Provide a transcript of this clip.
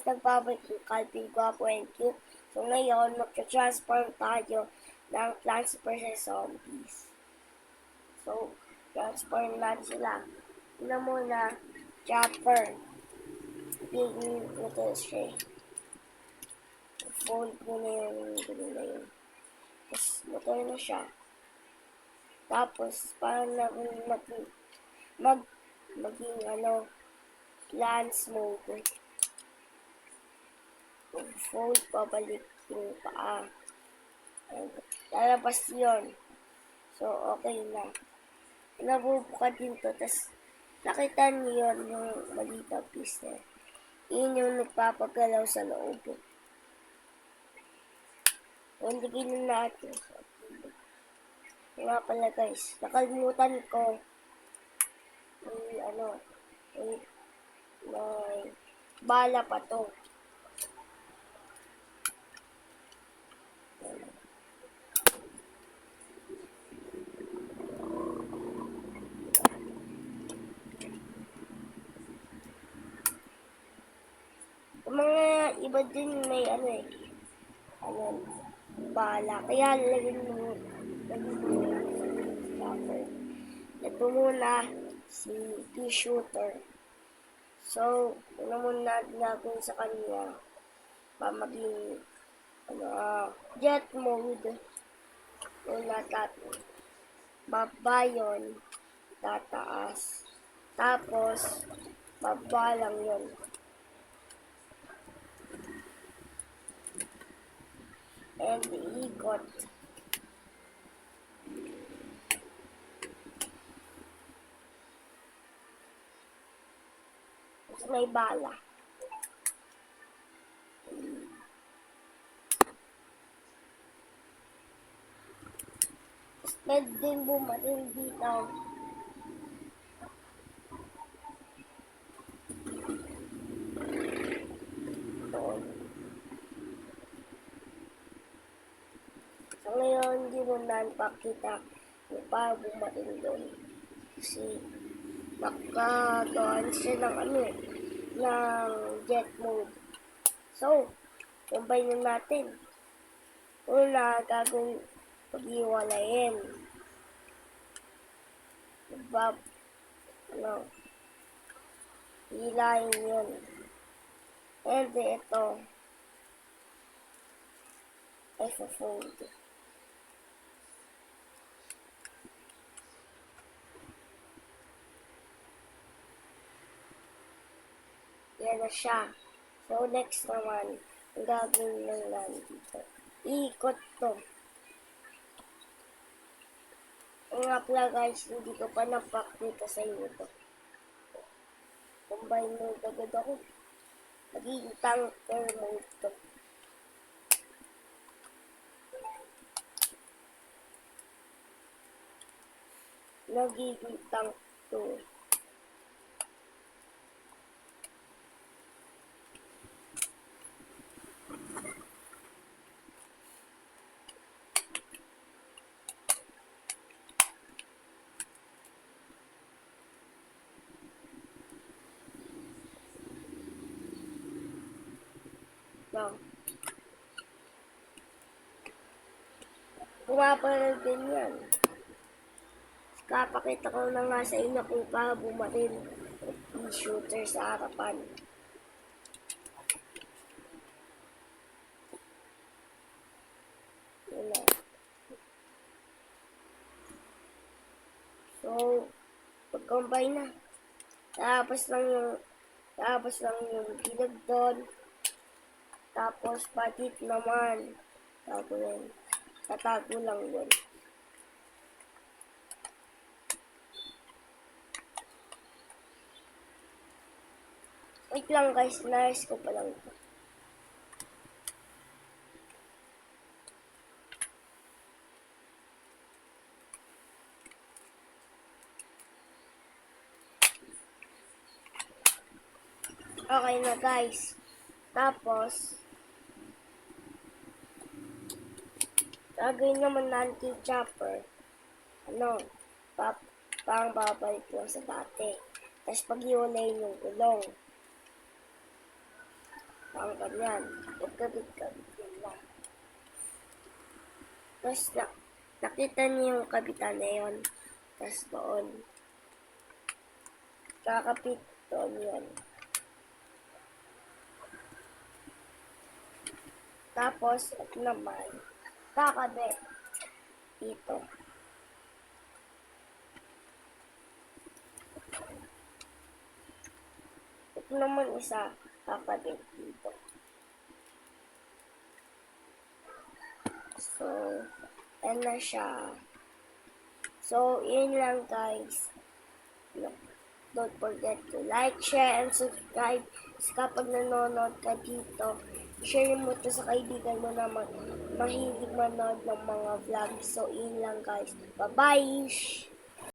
nagbabalik ng Calvin Guapo and Cute. So ngayon, magka-transform tayo ng Plants vs. Zombies. So, transform natin sila. Una muna, Chopper. Tingin ito siya. Fold mo na yun. Tapos, motor na siya. Tapos, para na maging plants mode. Fold, pabalik yung paa. And, lalabas yun. So, okay na. Nabubuka din to. Tapos, nakita niyo yun, yung maliit na piece na. Yun yung nagpapagalaw sa loob. Undigin na natin. Nga pala guys, nakalimutan ko. May bala pa to. Yung mga iba din may bala. Kaya lagyan mo ito muna si pea shooter. So, una muna natin sa kanya para maging jet mode. Una natin. Baba yun. Tataas. Tapos, baba lang yun. And ikot. Tapos may bala. Tapos pwede din bumating dito. Doon. So ngayon, hindi mo na pakita kung paano bumating doon. Kasi makagawaan siya ng ng jet mode. So, combine na natin. Una, gagawin pag-iwalayin. Hilahin yun. And ito, ay fold. Yan na siya. So, next naman, ang gagawin lang natin dito. Ikot to. Nga pala guys, hindi ko pa napakita sa inyo to. Combine mode agad ako. Magiging tanker mode to. Nagiging tank to. Pumapalag din yan. Kapakita ko na nga sa inyo kung paano bumatil yung shooter sa harapan. Yun na. So, pag-combine na. Tapos lang yung bilag doon. Tapos, patit naman. Tatago lang yun. Wait lang guys, naayos ko pa lang ito. Okay na guys. Tapos, gagawin naman natin chopper. Parang babalik lang sa dati. Tapos pag-iwalayin yung gulong. Ang ganyan. Ikabit-kabit yun lang. Tapos nakita niyo yung kabitan na yun. Tapos doon. Kakapit doon yun. Tapos, ito naman. Kakabit. Dito. Ito naman isa. Kakabit dito. So, yan na siya. So, yun lang guys. Don't forget to like, share, and subscribe. Kapag nanonood ka dito, share mo to sa kaibigan mo na mahilig manood ng mga vlogs. So, yun lang guys. Bye-bye!